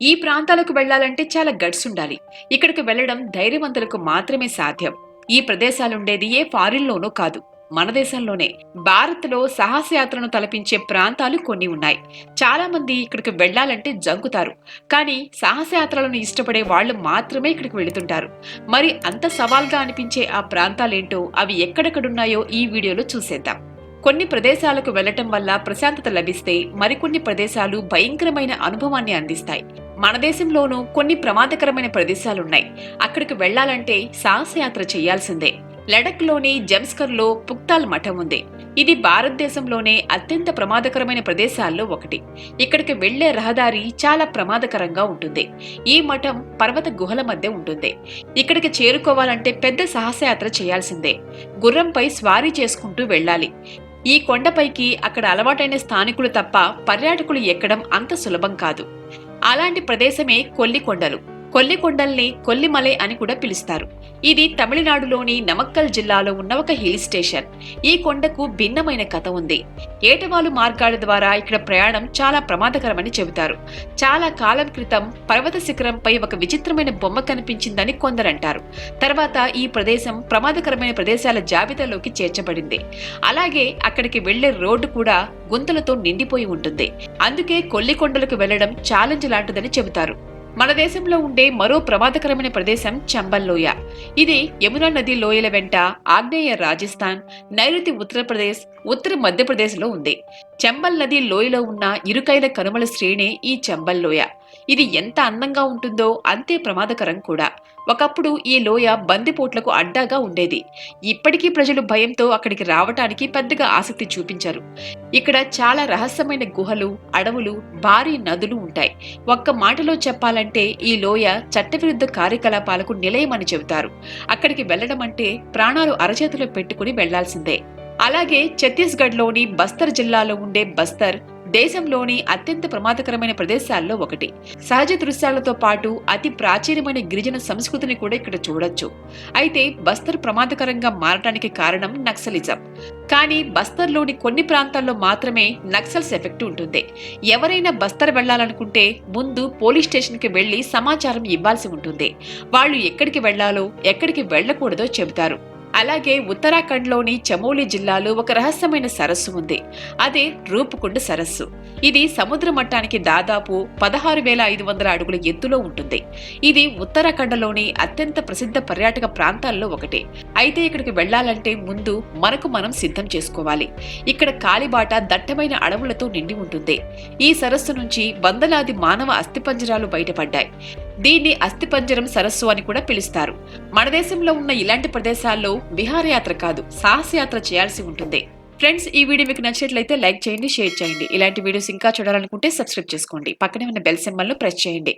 ఈ ప్రాంతాలకు వెళ్లాలంటే చాలా గట్స్ ఉండాలి. ఇక్కడికి వెళ్లడం ధైర్యవంతులకు మాత్రమే సాధ్యం. ఈ ప్రదేశాలుండేది ఏ ఫారిన్‌లోనూ కాదు, మన దేశంలోనే. భారత్‌లో సాహసయాత్రను తలపించే ప్రాంతాలు కొన్ని ఉన్నాయి. చాలా మంది ఇక్కడికి వెళ్లాలంటే జంకుతారు. కానీ సాహసయాత్రలను ఇష్టపడే వాళ్ళు మాత్రమే ఇక్కడికి వెళుతుంటారు. మరి అంత సవాల్గా అనిపించే ఆ ప్రాంతాలేంటో, అవి ఎక్కడెక్కడున్నాయో ఈ వీడియోలో చూసేద్దాం. కొన్ని ప్రదేశాలకు వెళ్లటం వల్ల ప్రశాంతత లభిస్తే, మరికొన్ని ప్రదేశాలు భయంకరమైన అనుభవాన్ని అందిస్తాయి. మన దేశంలోనూ కొన్ని ప్రమాదకరమైన ప్రదేశాలున్నాయి. అక్కడికి వెళ్లాలంటే సాహసయాత్ర చేయాల్సిందే. లడఖ్లోని జంస్కర్లో పుక్తాల్ మఠం ఉంది. ఇది భారతదేశంలోనే అత్యంత ప్రమాదకరమైన ప్రదేశాల్లో ఒకటి. ఇక్కడికి వెళ్లే రహదారి చాలా ప్రమాదకరంగా ఉంటుంది. ఈ మఠం పర్వత గుహల మధ్య ఉంటుంది. ఇక్కడికి చేరుకోవాలంటే పెద్ద సాహసయాత్ర చేయాల్సిందే. గుర్రంపై స్వారీ చేసుకుంటూ వెళ్ళాలి. ఈ కొండపైకి అక్కడ అలవాటైన స్థానికులు తప్ప పర్యాటకులు ఎక్కడం అంత సులభం కాదు. అలాంటి ప్రదేశమే కొల్లికొండలు. కొల్లికొండల్ని కొల్లిమలై అని కూడా పిలుస్తారు. ఇది తమిళనాడులోని నమక్కల్ జిల్లాలో ఉన్న ఒక హిల్ స్టేషన్. ఈ కొండకు భిన్నమైన కథ ఉంది. ఏటవాలు మార్గాల ద్వారా ఇక్కడ ప్రయాణం చాలా ప్రమాదకరమని చెబుతారు. చాలా కాలం క్రితం పర్వత శిఖరంపై ఒక విచిత్రమైన బొమ్మ కనిపించిందని కొందరంటారు. తర్వాత ఈ ప్రదేశం ప్రమాదకరమైన ప్రదేశాల జాబితాలోకి చేర్చబడింది. అలాగే అక్కడికి వెళ్లే రోడ్డు కూడా గుంతలతో నిండిపోయి ఉంటుంది. అందుకే కొల్లికొండలకు వెళ్లడం ఛాలెంజ్ లాంటిదని చెబుతారు. మన దేశంలో ఉండే మరో ప్రమాదకరమైన ప్రదేశం చంబల్ లోయ. ఇది యమునా నది లోయల వెంట ఆగ్నేయ రాజస్థాన్, నైరుతి ఉత్తరప్రదేశ్, ఉత్తర మధ్యప్రదేశ్లో ఉంది. చంబల్ నది లోయలో ఉన్న ఇరుకైన కనుమల శ్రేణి ఈ చంబల్ లోయ. ఇది ఎంత అందంగా ఉంటుందో అంతే ప్రమాదకరం కూడా. ఒకప్పుడు ఈ లోయ బందిపోట్లకు అడ్డాగా ఉండేది. ఇప్పటికీ ప్రజలు భయంతో అక్కడికి రావటానికి పెద్దగా ఆసక్తి చూపించారు. ఇక్కడ చాలా రహస్యమైన గుహలు, అడవులు, భారీ నదులు ఉంటాయి. ఒక్క మాటలో చెప్పాలంటే ఈ లోయ చట్టవిరుద్ధ కార్యకలాపాలకు నిలయమని చెబుతారు. అక్కడికి వెళ్లడం అంటే ప్రాణాలు అరచేతిలో పెట్టుకుని వెళ్లాల్సిందే. అలాగే ఛత్తీస్గఢ్లోని బస్తర్ జిల్లాలో ఉండే బస్తర్ దేశంలోని అత్యంత ప్రమాదకరమైన ప్రదేశాల్లో ఒకటి. సహజ దృశ్యాలతో పాటు అతి ప్రాచీనమైన గిరిజన సంస్కృతిని కూడా ఇక్కడ చూడొచ్చు. అయితే బస్తర్ ప్రమాదకరంగా మారటానికి కారణం నక్సలిజం. కానీ బస్తర్లోని కొన్ని ప్రాంతాల్లో మాత్రమే నక్సల్స్ ఎఫెక్ట్ ఉంటుంది. ఎవరైనా బస్తర్ వెళ్లాలనుకుంటే ముందు పోలీస్ స్టేషన్కి వెళ్లి సమాచారం ఇవ్వాల్సి ఉంటుంది. వాళ్ళు ఎక్కడికి వెళ్లాలో, ఎక్కడికి వెళ్లకూడదో చెబుతారు. అలాగే ఉత్తరాఖండ్లోని చమోలి జిల్లాలో ఒక రహస్యమైన సరస్సు ఉంది. అదే రూపుకుండ సరస్సు. ఇది సముద్ర మట్టానికి దాదాపు 16,500 అడుగుల ఎత్తులో ఉంటుంది. ఇది ఉత్తరాఖండ్లోని అత్యంత ప్రసిద్ధ పర్యాటక ప్రాంతాల్లో ఒకటి. అయితే ఇక్కడికి వెళ్లాలంటే ముందు మనకు మనం సిద్ధం చేసుకోవాలి. ఇక్కడ కాలిబాట దట్టమైన అడవులతో నిండి ఉంటుంది. ఈ సరస్సు నుంచి వందలాది మానవ అస్థిపంజరాలు బయటపడ్డాయి. దీన్ని అస్థిపంజరం సరస్సు అని కూడా పిలుస్తారు. మన దేశంలో ఉన్న ఇలాంటి ప్రదేశాల్లో విహారయాత్ర కాదు, సాహసయాత్ర చేయాల్సి ఉంటుంది. ఫ్రెండ్స్, ఈ వీడియో మీకు నచ్చినట్లయితే లైక్ చేయండి, షేర్ చేయండి. ఇలాంటి వీడియోస్ ఇంకా చూడాలనుకుంటే సబ్స్క్రైబ్ చేసుకోండి. పక్కనే ఉన్న బెల్ సింబల్ ను ప్రెస్ చేయండి.